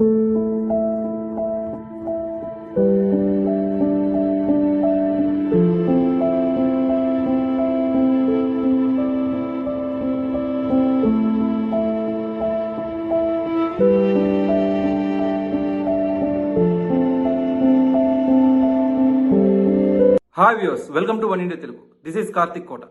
Hi viewers, welcome to one India Telugu. This is Karthik Kota.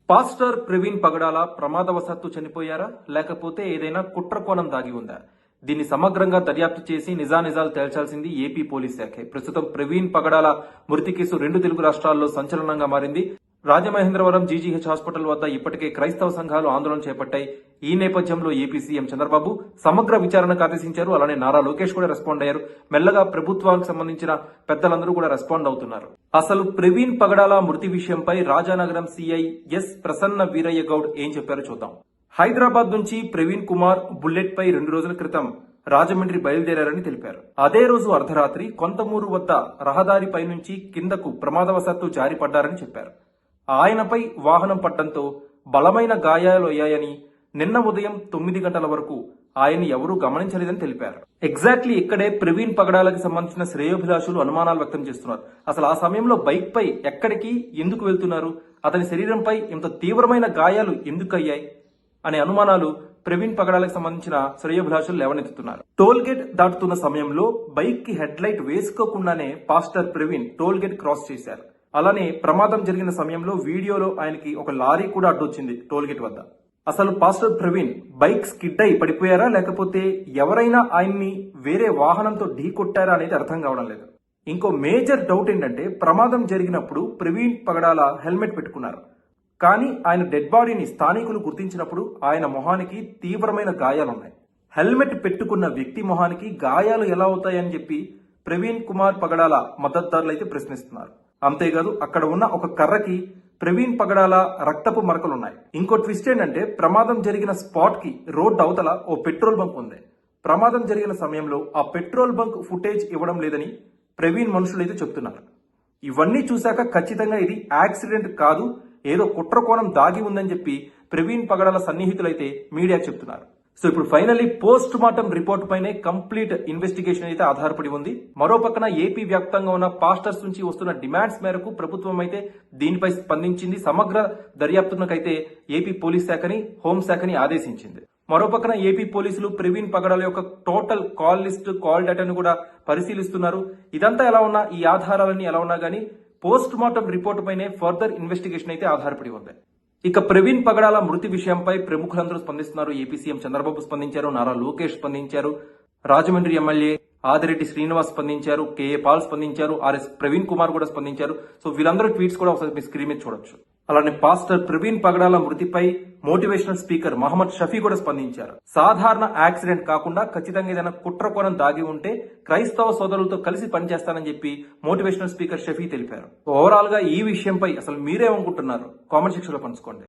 Pastor Praveen Pagadala ప్రమాదవశాత్తు చనిపోయారా, లేకపోతే ఏదైనా కుట్ర కోణం దాగి ఉందా? దీన్ని సమగ్రంగా దర్యాప్తు చేసి నిజానిజాలు తేల్చాల్సింది ఏపీ పోలీస్ శాఖే. ప్రస్తుతం ప్రవీణ్ పగడాల మృతి కేసు 2 తెలుగు రాష్ట్రాల్లో సంచలనంగా మారింది. రాజమహేంద్రవరం జీజీహెచ్ హాస్పిటల్ వద్ద ఇప్పటికే క్రైస్తవ సంఘాలు ఆందోళన చేపట్టాయి. ఈ నేపథ్యంలో ఏపీ సీఎం చంద్రబాబు సమగ్ర విచారణకు ఆదేశించారు. అలానే నారా లోకేష్ కూడా రెస్పాండ్ అయ్యారు. మెల్లగా ప్రభుత్వానికి సంబంధించిన పెద్దలందరూ కూడా రెస్పాండ్ అవుతున్నారు. అసలు ప్రవీణ్ పగడాల మృతి విషయంపై రాజానగరం సీఐ ఎస్ ప్రసన్న వీరయ్య గౌడ్ ఏం చెప్పారో చూద్దాం. హైదరాబాద్ నుంచి ప్రవీణ్ కుమార్ బుల్లెట్ పై 2 రోజుల క్రితం రాజమండ్రి బయలుదేరారని తెలిపారు. అదే రోజు అర్ధరాత్రి కొంతమూరు వద్ద రహదారిపై నుంచి కిందకు ప్రమాదవశాత్తు జారిపడ్డారని చెప్పారు. ఆయనపై వాహనం పడ్డంతో బలమైన గాయాలు అయ్యాయని, నిన్న ఉదయం 9 గంటల వరకు ఆయన్ని ఎవరూ గమనించలేదని తెలిపారు. ఎగ్జాక్ట్లీ ఇక్కడే ప్రవీణ్ పగడాలకి సంబంధించిన శ్రేయోభిలాషులు అనుమానాలు వ్యక్తం చేస్తున్నారు. అసలు ఆ సమయంలో బైక్ పై ఎక్కడికి, ఎందుకు వెళ్తున్నారు, అతని శరీరంపై ఇంత తీవ్రమైన గాయాలు ఎందుకు అయ్యాయి అనే అనుమానాలు ప్రవీణ్ పగడాలకు సంబంధించిన శ్రేయోభిలాషులు లేవనెత్తుతున్నారు. టోల్ గేట్ దాటుతున్న సమయంలో బైక్ కి హెడ్ లైట్ వేసుకోకుండానే pastor Praveen toll gate cross చేశారు. అలానే ప్రమాదం జరిగిన సమయంలో వీడియోలో ఆయనకి ఒక లారీ కూడా అడ్డొచ్చింది టోల్ గేట్ వద్ద. అసలు పాస్టర్ ప్రవీణ్ బైక్ స్కిడ్ అయి పడిపోయారా, లేకపోతే ఎవరైనా ఆయన్ని వేరే వాహనంతో ఢీ కొట్టారా అనేది అర్థం కావడం లేదు. ఇంకో మేజర్ డౌట్ ఏంటంటే, ప్రమాదం జరిగినప్పుడు ప్రవీణ్ పగడాల హెల్మెట్ పెట్టుకున్నారు. కానీ ఆయన డెడ్ బాడీని స్థానికులు గుర్తించినప్పుడు ఆయన మొహానికి తీవ్రమైన గాయాలున్నాయి. హెల్మెట్ పెట్టుకున్న వ్యక్తి మొహానికి గాయాలు ఎలా అవుతాయని చెప్పి ప్రవీణ్ కుమార్ పగడాల మద్దతుదారులు అయితే ప్రశ్నిస్తున్నారు. అంతేకాదు, అక్కడ ఉన్న ఒక కర్రకి ప్రవీణ్ పగడాల రక్తపు మరకలున్నాయి. ఇంకో ట్విస్ట్ ఏంటంటే, ప్రమాదం జరిగిన స్పాట్ కి రోడ్డు అవతల ఓ పెట్రోల్ బంక్ ఉంది. ప్రమాదం జరిగిన సమయంలో ఆ పెట్రోల్ బంక్ ఫుటేజ్ ఇవ్వడం లేదని ప్రవీణ్ మనుషులైతే చెప్తున్నారు. ఇవన్నీ చూశాక ఖచ్చితంగా ఇది యాక్సిడెంట్ కాదు, ఏదో కుట్ర కోణం దాగి ఉందని చెప్పి ప్రవీణ్ పగడాల సన్నిహితులైతే మీడియాకు చెప్తున్నారు. సో ఇప్పుడు ఫైనల్లీ పోస్ట్ మార్టం రిపోర్ట్ పైనే కంప్లీట్ ఇన్వెస్టిగేషన్ అయితే ఆధారపడి ఉంది. మరో పక్కన ఏపీ వ్యాప్తంగా ఉన్న పాస్టర్స్ నుంచి వస్తున్న డిమాండ్స్ మేరకు ప్రభుత్వం అయితే దీనిపై స్పందించింది. సమగ్ర దర్యాప్తునకైతే ఏపీ పోలీస్ శాఖని, హోంశాఖని ఆదేశించింది. మరో పక్కన ఏపీ పోలీసులు ప్రవీణ్ పగడాల యొక్క టోటల్ కాల్ లిస్ట్, కాల్ డేటాను కూడా పరిశీలిస్తున్నారు. ఇదంతా ఎలా ఉన్నా, ఈ ఆధారాలన్నీ ఎలా ఉన్నా గానీ పోస్ట్ మార్టం రిపోర్ట్ పైనే ఫర్దర్ ఇన్వెస్టిగేషన్ అయితే ఆధారపడి ఉంది. ఇక ప్రవీణ్ పగడాల మృతి విషయంపై ప్రముఖులందరూ స్పందిస్తున్నారు. ఏపీ సీఎం చంద్రబాబు స్పందించారు, నారా లోకేష్ స్పందించారు, రాజమండ్రి ఎమ్మెల్యే ఆదిరెడ్డి శ్రీనివాస్ స్పందించారు, కేఏ పాల్ స్పందించారు, ఆర్ఎస్ ప్రవీణ్ కుమార్ కూడా స్పందించారు. సో వీళ్ళందరూ ట్వీట్స్ కూడా ఒకసారి మీ స్క్రీన్ మీద చూడొచ్చు. అలానే పాస్టర్ ప్రవీణ్ పగడాల మృతిపై మోటివేషనల్ స్పీకర్ మహమ్మద్ షఫీ కూడా స్పందించారు. సాధారణ యాక్సిడెంట్ కాకుండా ఖచ్చితంగా ఏదైనా కుట్ర కోణం దాగి ఉంటే క్రైస్తవ సోదరులతో కలిసి పనిచేస్తానని చెప్పి మోటివేషనల్ స్పీకర్ షఫీ తెలిపారు. ఓవరాల్ గా ఈ విషయంపై అసలు మీరేమనుకుంటున్నారు? కామెంట్ సెక్షన్ లో పంచుకోండి.